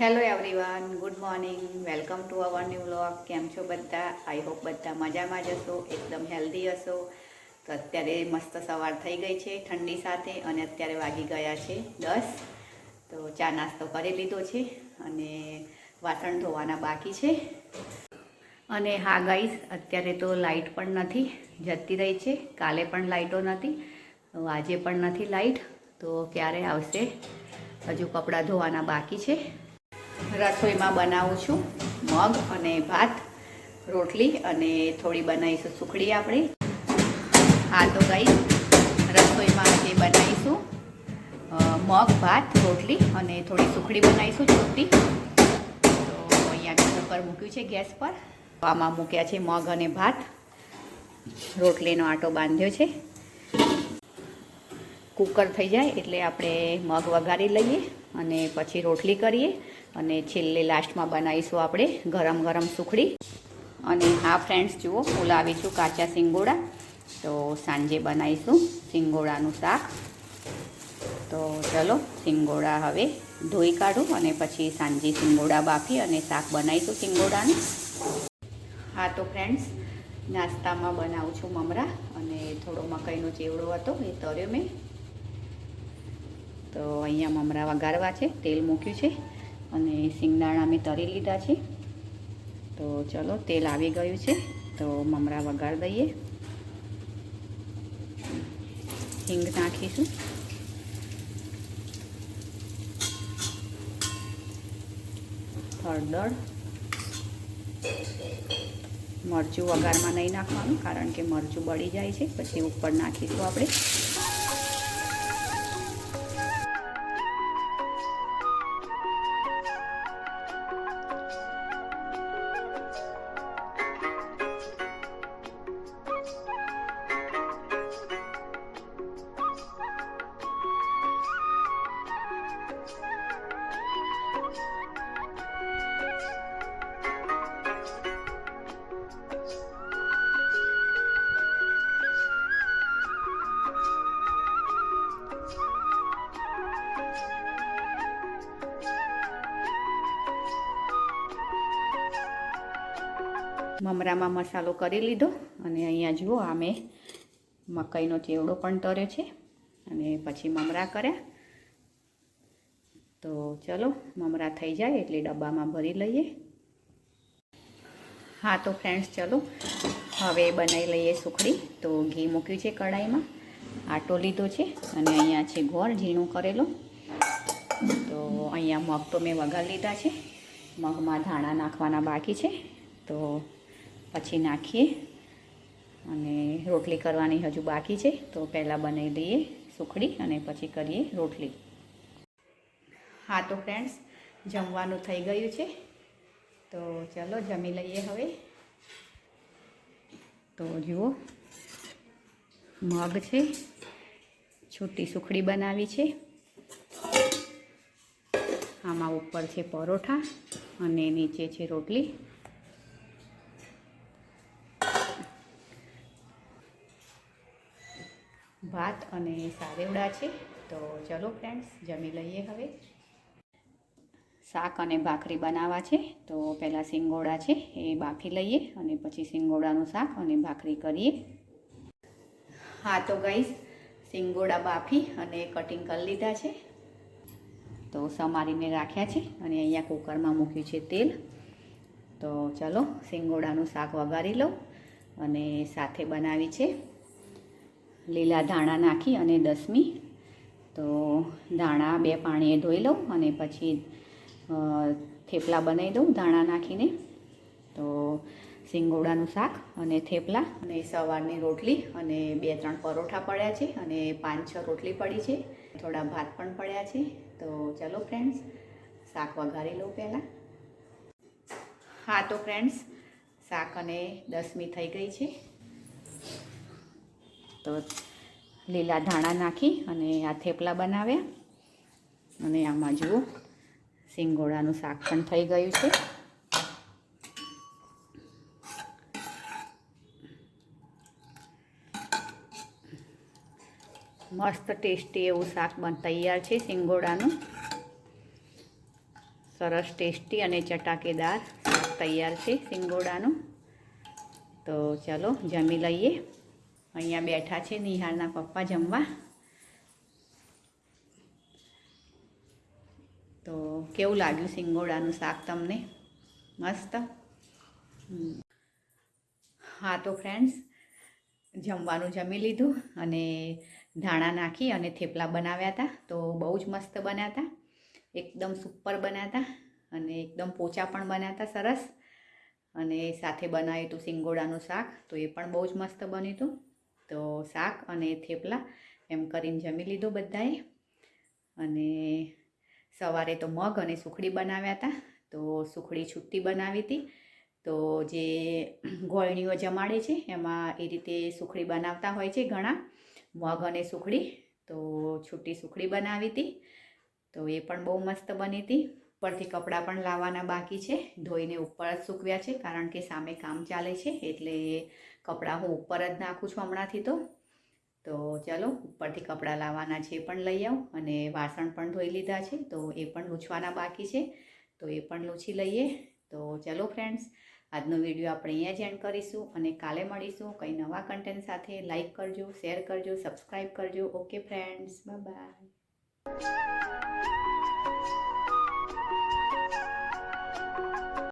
Hello everyone, good morning, welcome to our new vlog. કેમ છો બધા? આઈ હોપ બધા મજામાં જ હશો, એકદમ હેલ્ધી હશો. તો અત્યારે મસ્ત સવાર થઈ ગઈ છે ઠંડી સાથે અને અત્યારે વાગી ગયા છે 10. તો ચા નાસ્તો કરી લીધો છે અને વાસણ ધોવાના બાકી છે. અને હા ગાઈસ, અત્યારે તો લાઇટ પણ નથી, જતી રહી છે. કાલે પણ લાઇટો નથી, આજે પણ નથી લાઇટ. તો ક્યારે આવશે? હજુ કપડાં ધોવાના બાકી છે. રસોઈમાં બનાવું છું મગ અને ભાત, રોટલી અને થોડી બનાવીશું સુખડી આપણે. હા તો ગાઈસ, રસોઈમાં આજે બનાવીશું મગ, ભાત, રોટલી અને થોડી સુખડી બનાવીશું છૂટી. તો અહીંયા કુકર મૂક્યું છે ગેસ પર. આમાં મૂક્યા છે મગ અને ભાત. રોટલીનો આટો બાંધ્યો છે. કુકર થઈ જાય એટલે આપણે મગ વઘારી લઈએ અને પછી રોટલી કરીએ અને છેલ્લે લાસ્ટમાં બનાવીશું આપણે ગરમ ગરમ સુખડી. અને હા ફ્રેન્ડ્સ, જુઓ હું લાવી છું કાચા સિંગોડા. તો સાંજે બનાવીશું સિંગોડાનું શાક. તો ચલો સિંગોડા હવે ધોઈ કાઢું અને પછી સાંજે સિંગોડા બાફી અને શાક બનાવીશું સિંગોડાનું. હા તો ફ્રેન્ડ્સ, નાસ્તામાં બનાવું છું મમરા અને થોડો મકાઈનો ચેવડો હતો એ તળ્યો મેં. તો અહીંયા મમરા વઘારવા છે, તેલ મૂક્યું છે અને સિંગદાણા મેં તળી લીધા છે. તો ચલો તેલ આવી ગયું છે તો મમરા વઘાર દઈએ. હિંગ નાખીશું. હળદર, મરચું વઘારમાં નહીં નાખવાનું કારણ કે મરચું બળી જાય છે, પછી ઉપર નાખીશું આપણે. મમરામાં મસાલો કરી લીધો અને અહીંયા જુઓ આ મેં મકાઈનો ચેવડો પણ તળ્યો છે અને પછી મમરા કર્યા. તો ચલો મમરા થઈ જાય એટલે ડબ્બામાં ભરી લઈએ. હા તો ફ્રેન્ડ્સ, ચલો હવે બનાવી લઈએ સુખડી. તો ઘી મૂક્યું છે કઢાઈમાં, આટો લીધો છે અને અહીંયા છે ગોળ ઝીણું કરેલો. તો અહીંયા મગ તો મેં વઘાર લીધા છે, મગમાં ધાણા નાખવાના બાકી છે. તો પછી નાખીએ અને રોટલી કરવાની હજુ બાકી છે. તો પહેલાં બનાવી દઈએ સુખડી અને પછી કરીએ રોટલી. હા તો ફ્રેન્ડ્સ, જમવાનું થઈ ગયું છે. તો ચલો જમી લઈએ હવે. તો જુઓ મગ છે, છૂટી સુખડી બનાવી છે. આમાં ઉપર છે પરોઠા અને નીચે છે રોટલી. ભાત અને સારેવડા છે. તો ચલો ફ્રેન્ડ્સ જમી લઈએ હવે. શાક અને ભાખરી બનાવવા છે. તો પહેલાં સિંગોડા છે એ બાફી લઈએ અને પછી સિંગોડાનું શાક અને ભાખરી કરીએ. હા તો ગાઈસ, સિંગોડા બાફી અને કટિંગ કરી લીધા છે. તો સમારીને રાખ્યા છે અને અહીંયા કુકરમાં મૂક્યું છે તેલ. તો ચલો સિંગોડાનું શાક વઘારી લઉં અને સાથે બનાવી છે લીલા ધાણા નાખી અને દસમી. તો ધાણા 2 પાણીએ ધોઈ લઉં અને પછી થેપલા બનાવી દઉં ધાણા નાખીને. તો સિંગોડાનું શાક અને થેપલા અને સવારની રોટલી અને 2-3 પરોઠા પડ્યા છે અને 5-6 રોટલી પડી છે, થોડા ભાત પણ પડ્યા છે. તો ચલો ફ્રેન્ડ્સ શાક વઘારી લઉં પહેલાં. હા તો ફ્રેન્ડ્સ, શાક અને દસમી થઈ ગઈ છે. તો લીલા ધાણા નાખી અને આ થેપલા બનાવ્યા અને આમાં જુઓ સિંગોડાનું શાક પણ થઈ ગયું છે. મસ્ત ટેસ્ટી એવું શાક તૈયાર છે સિંગોડાનું. સરસ ટેસ્ટી અને ચટાકેદાર શાક તૈયાર છે સિંગોડાનું. તો ચલો જમી લઈએ. અહીંયા બેઠા છે નિહાળના પપ્પા જમવા. તો કેવું લાગ્યું સિંગોડાનું શાક તમને? મસ્ત. હા તો ફ્રેન્ડ્સ, જમવાનું જમી લીધું અને ધાણા નાખી અને થેપલા બનાવ્યા હતા. તો બહુ જ મસ્ત બન્યા હતા, એકદમ સુપર બન્યા હતા અને એકદમ પોચા પણ બન્યા હતા, સરસ. અને સાથે બનાવ્યું હતું સિંગોડાનું શાક, તો એ પણ બહુ જ મસ્ત બન્યું હતું. તો શાક અને થેપલા એમ કરીને જમી લીધું બધાએ. અને સવારે તો મગ અને સુખડી બનાવ્યા હતા. તો સુખડી છૂટી બનાવી હતી. તો જે ગોળણીઓ જમાડે છે એમાં એ રીતે સુખડી બનાવતા હોય છે ઘણા, મગ અને સુખડી. તો છૂટી સુખડી બનાવી હતી. તો એ પણ બહુ મસ્ત બની હતી. ઉપરથી કપડાં પણ લાવવાના બાકી છે, ધોઈને ઉપર જ સૂકવ્યા છે કારણ કે સામે કામ ચાલે છે, એટલે કપડાં હું ઉપર જ નાખું છું હમણાંથી. તો ચલો ઉપરથી કપડાં લાવવાના છે પણ લઈ આવું, અને વાસણ પણ ધોઈ લીધા છે તો એ પણ લૂછવાના બાકી છે, તો એ પણ લૂછી લઈએ. તો ચલો ફ્રેન્ડ્સ, આજનો વિડીયો આપણે અહીંયા જ એન્ડ કરીશું અને કાલે મળીશું કંઈ નવા કન્ટેન્ટ સાથે. લાઈક કરજો, શેર કરજો, સબસ્ક્રાઈબ કરજો. Okay friends, bye bye.